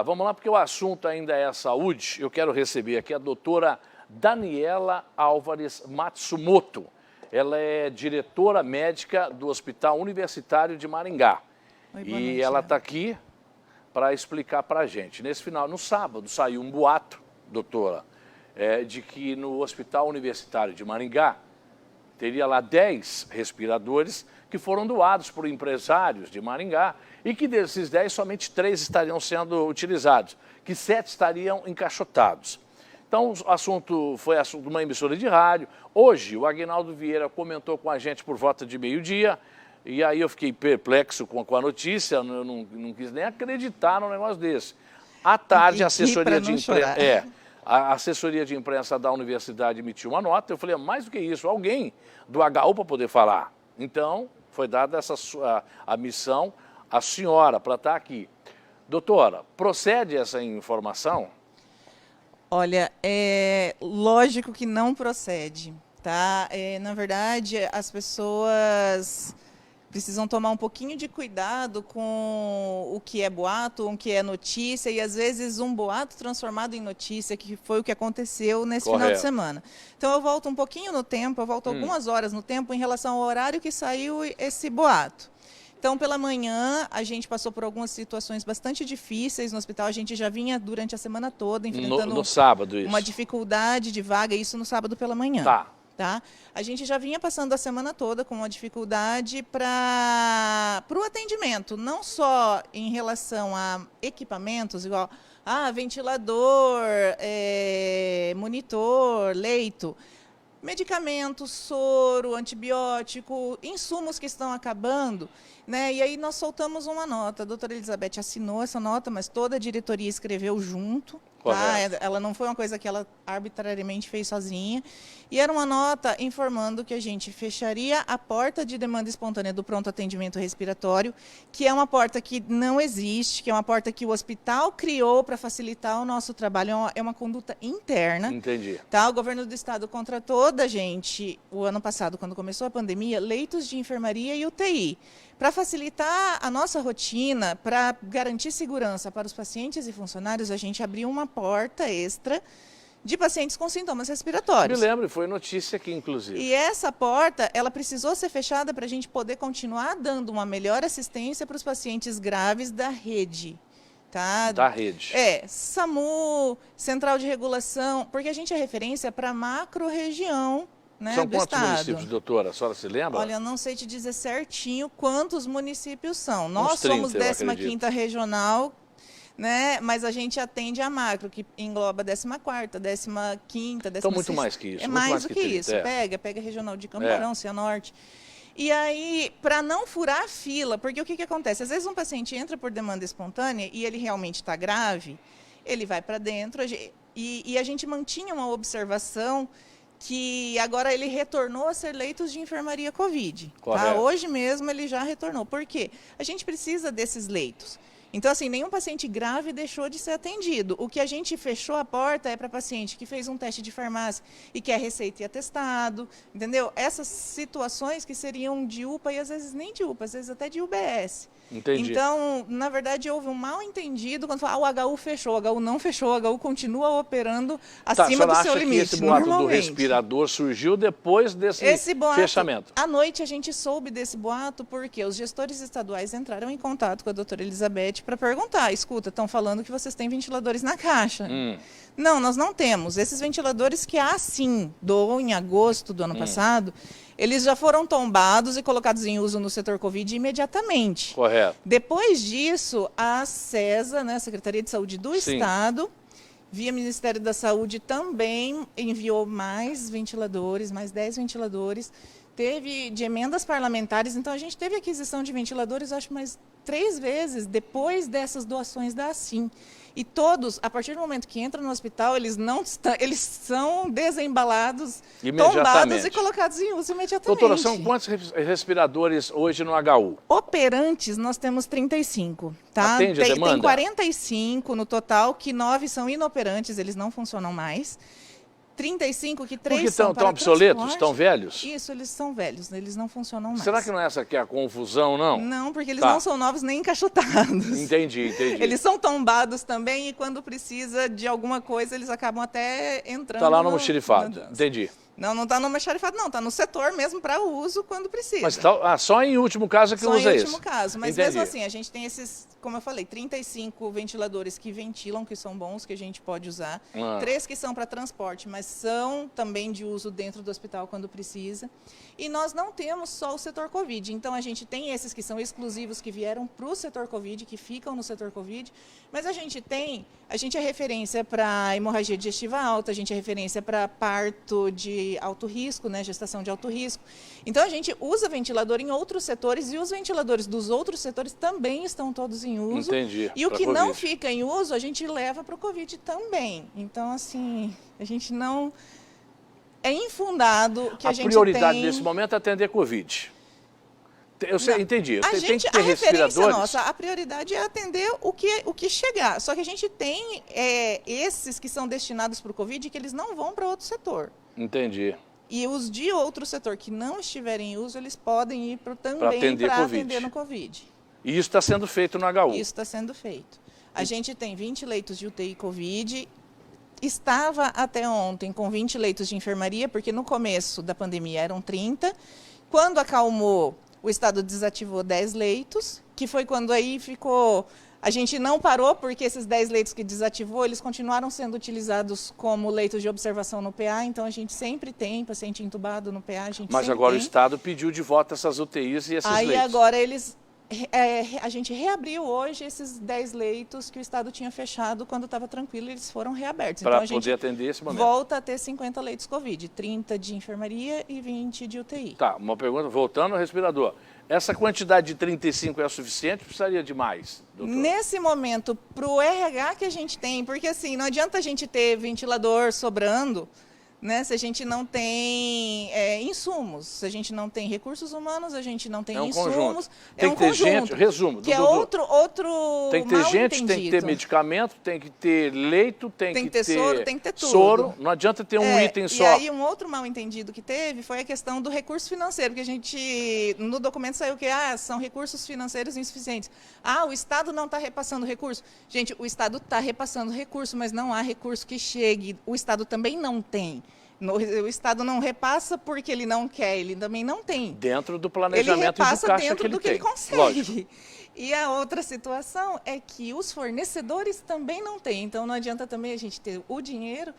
Vamos lá, porque o assunto ainda é a saúde. Eu quero receber aqui a doutora Daniela Álvares Matsumoto. Ela é diretora médica do Hospital Universitário de Maringá. Oi, boa noite, ela está aqui para explicar para a gente. No sábado, saiu um boato, doutora, de que no Hospital Universitário de Maringá teria lá 10 respiradores que foram doados por empresários de Maringá e que desses 10, somente 3 estariam sendo utilizados, que 7 estariam encaixotados. Então, o assunto foi assunto de uma emissora de rádio. Hoje, o Aguinaldo Vieira comentou com a gente por volta de meio-dia, e aí eu fiquei perplexo com a notícia, eu não quis nem acreditar num negócio desse. À tarde, a assessoria de imprensa da universidade emitiu uma nota. Eu falei, mais do que isso, alguém do HU para poder falar. Então, foi dada a missão à senhora para estar aqui. Doutora, procede essa informação? Olha, é lógico que não procede, tá? Na verdade, as pessoas precisam tomar um pouquinho de cuidado com o que é boato, o que é notícia, e às vezes um boato transformado em notícia, que foi o que aconteceu nesse final de semana. Então eu volto um pouquinho no tempo, eu volto algumas horas no tempo em relação ao horário que saiu esse boato. Então, pela manhã, a gente passou por algumas situações bastante difíceis no hospital. A gente já vinha durante a semana toda enfrentando no sábado, isso. Uma dificuldade de vaga, isso no sábado pela manhã. Tá? A gente já vinha passando a semana toda com uma dificuldade para o atendimento, não só em relação a equipamentos, igual ventilador, monitor, leito, medicamentos, soro, antibiótico, insumos que estão acabando, né? E aí nós soltamos uma nota. A doutora Elizabeth assinou essa nota, mas toda a diretoria escreveu junto. Tá? Ela não foi uma coisa que ela arbitrariamente fez sozinha. E era uma nota informando que a gente fecharia a porta de demanda espontânea do pronto atendimento respiratório, que é uma porta que não existe, que é uma porta que o hospital criou para facilitar o nosso trabalho. É uma conduta interna. Entendi. Tá? O governo do estado contratou da gente, o ano passado, quando começou a pandemia, leitos de enfermaria e UTI. Para facilitar a nossa rotina, para garantir segurança para os pacientes e funcionários, a gente abriu uma porta extra de pacientes com sintomas respiratórios. Me lembro, foi notícia aqui, inclusive. E essa porta, ela precisou ser fechada para a gente poder continuar dando uma melhor assistência para os pacientes graves da rede. Tá? Da rede. SAMU, Central de Regulação, porque a gente é referência para a macro-região. Né, São quantos municípios, doutora? A senhora se lembra? Olha, eu não sei te dizer certinho quantos municípios são. Nós somos 15ª regional, né, mas a gente atende a macro, que engloba 14ª, 15ª, 16ª. Então, muito mais que isso. É mais do que isso. Pega a regional de Camporão, Cianorte. E aí, para não furar a fila, porque o que acontece? Às vezes um paciente entra por demanda espontânea e ele realmente está grave, ele vai para dentro e a gente mantinha uma observação que agora ele retornou a ser leitos de enfermaria Covid. Tá? Hoje mesmo ele já retornou. Por quê? A gente precisa desses leitos. Então, assim, nenhum paciente grave deixou de ser atendido. O que a gente fechou a porta é para paciente que fez um teste de farmácia e quer receita e atestado, entendeu? Essas situações que seriam de UPA e às vezes nem de UPA, às vezes até de UBS. Entendi. Então, na verdade, houve um mal-entendido quando fala, o HU fechou, o HU não fechou, o HU continua operando acima do seu limite. Esse boato do respirador surgiu depois desse fechamento? À noite a gente soube desse boato porque os gestores estaduais entraram em contato com a doutora Elizabeth para perguntar, escuta, estão falando que vocês têm ventiladores na caixa. Não, nós não temos. Esses ventiladores que doou em agosto do ano passado, eles já foram tombados e colocados em uso no setor Covid imediatamente. Correto. Depois disso, a SESA, né, a Secretaria de Saúde do Estado, via Ministério da Saúde, também enviou mais ventiladores, mais 10 ventiladores. Teve de emendas parlamentares, então a gente teve aquisição de ventiladores, acho, mais 3 vezes depois dessas doações da ASIM. E todos, a partir do momento que entram no hospital, eles são desembalados, tombados e colocados em uso imediatamente. Doutora, são quantos respiradores hoje no HU? Operantes, nós temos 35. Tá? Atende a demanda? Tem 45 no total, que 9 são inoperantes, eles não funcionam mais. 35, que Porque 3 são estão para obsoletos, transporte. estão velhos? Isso, eles são velhos, eles não funcionam mais. Será que não é essa aqui a confusão, não? Não, porque eles Tá. não são novos nem encaixotados. Entendi. Eles são tombados também e quando precisa de alguma coisa, eles acabam até entrando. Está lá no almoxarifado, entendi. Não está no almoxarifado, não, está no setor mesmo para uso quando precisa. Mas só em último caso é que Só usa em esse? último caso, mas Entendi. mesmo assim, a gente tem esses, como eu falei, 35 ventiladores que ventilam, que são bons, que a gente pode usar. 3 que são para transporte, mas são também de uso dentro do hospital quando precisa. E nós não temos só o setor Covid, então a gente tem esses que são exclusivos, que vieram para o setor Covid, que ficam no setor Covid, mas a gente é referência para hemorragia digestiva alta, a gente é referência para parto de alto risco, né, gestação de alto risco. Então a gente usa ventilador em outros setores e os ventiladores dos outros setores também estão todos em uso. Entendi. E o que não fica em uso, a gente leva para o Covid também. Então, assim, a gente não... É infundado que a gente tem... A prioridade nesse momento é atender Covid. Eu sei, entendi. Tem que ter a referência respiradores. nossa, a prioridade é atender o que chegar. Só que a gente tem esses que são destinados para o Covid que eles não vão para outro setor. Entendi. E os de outro setor que não estiverem em uso, eles podem ir também para atender no Covid. E isso está sendo feito no HU? Isso está sendo feito. A gente tem 20 leitos de UTI Covid. Estava até ontem com 20 leitos de enfermaria, porque no começo da pandemia eram 30. Quando acalmou, o Estado desativou 10 leitos, que foi quando aí ficou... A gente não parou, porque esses 10 leitos que desativou, eles continuaram sendo utilizados como leitos de observação no PA, então a gente sempre tem paciente entubado no PA, Mas agora o Estado pediu de volta essas UTIs e esses leitos. Aí agora a gente reabriu hoje esses 10 leitos que o Estado tinha fechado quando estava tranquilo, eles foram reabertos. Para então, poder atender esse momento. Volta a ter 50 leitos Covid, 30 de enfermaria e 20 de UTI. Tá, uma pergunta, voltando ao respirador. Essa quantidade de 35 é suficiente ou precisaria de mais, doutor? Nesse momento, para o RH que a gente tem, porque assim, não adianta a gente ter ventilador sobrando, né, se a gente não tem insumos, se a gente não tem recursos humanos, a gente não tem insumos. Conjunto. Tem que ter gente, resumo. Que é outro tem que ter gente, entendido. tem que ter medicamento, tem que ter leito, tem que ter soro, tem que ter tudo. Soro, não adianta ter um item só. E aí um outro mal entendido que teve foi a questão do recurso financeiro, porque a gente, no documento saiu que são recursos financeiros insuficientes. O Estado não está repassando recurso. Gente, o Estado está repassando recurso, mas não há recurso que chegue. O Estado também não tem. O Estado não repassa porque ele não quer, ele também não tem. Dentro do planejamento e do caixa que ele tem. Ele consegue. Lógico. E a outra situação é que os fornecedores também não têm. Então não adianta também a gente ter o dinheiro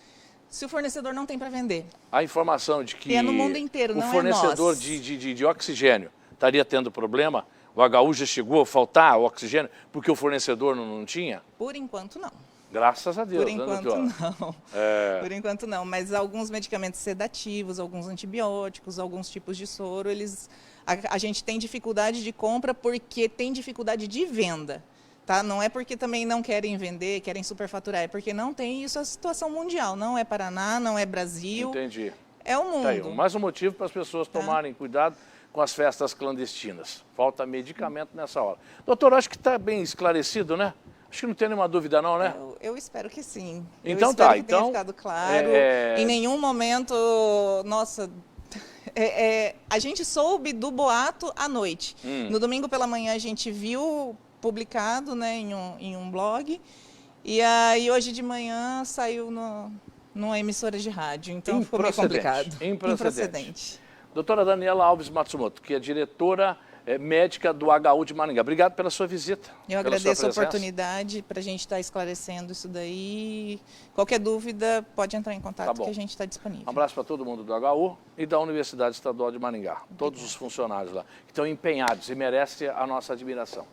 se o fornecedor não tem para vender. A informação de que no mundo inteiro, o não fornecedor de oxigênio estaria tendo problema, o HU já chegou a faltar o oxigênio porque o fornecedor não tinha? Por enquanto não. Graças a Deus, Por enquanto não. Por enquanto não, mas alguns medicamentos sedativos, alguns antibióticos, alguns tipos de soro, a gente tem dificuldade de compra porque tem dificuldade de venda. Tá? Não é porque também não querem vender, querem superfaturar, é porque não tem isso, a situação mundial. Não é Paraná, não é Brasil. Entendi. É o mundo. Tá aí, mais um motivo para as pessoas tomarem cuidado com as festas clandestinas. Falta medicamento nessa hora. Doutor, acho que está bem esclarecido, né? Acho que não tem nenhuma dúvida não, né? Eu espero que sim. Então eu espero que tenha ficado claro. Em nenhum momento, nossa... a gente soube do boato à noite. No domingo pela manhã a gente viu publicado, né, em um blog. E aí hoje de manhã saiu numa emissora de rádio. Então ficou meio complicado. Improcedente. Doutora Daniela Alves Matsumoto, que é diretora médica do HU de Maringá. Obrigado pela sua visita. Eu agradeço a oportunidade para a gente estar esclarecendo isso daí. Qualquer dúvida, pode entrar em contato que a gente está disponível. Um abraço para todo mundo do HU e da Universidade Estadual de Maringá. Todos os funcionários lá, que estão empenhados e merecem a nossa admiração.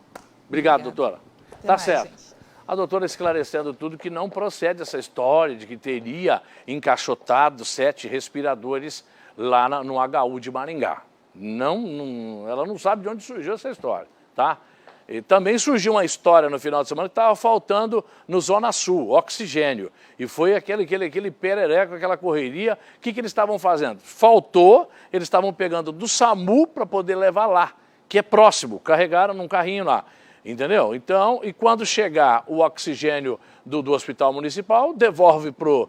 Obrigado, doutora. Tá certo. Gente. A doutora esclarecendo tudo que não procede essa história de que teria encaixotado 7 respiradores lá no HU de Maringá. Ela não sabe de onde surgiu essa história, tá? E também surgiu uma história no final de semana que estava faltando no Zona Sul, oxigênio. E foi aquele perereco, aquela correria. O que eles estavam fazendo? Faltou, eles estavam pegando do SAMU para poder levar lá, que é próximo. Carregaram num carrinho lá. Entendeu? Então, e quando chegar o oxigênio do hospital municipal, devolve pro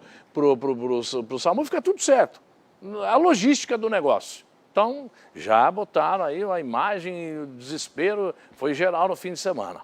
SAMU, fica tudo certo. A logística do negócio. Então, já botaram aí a imagem, o desespero, foi geral no fim de semana.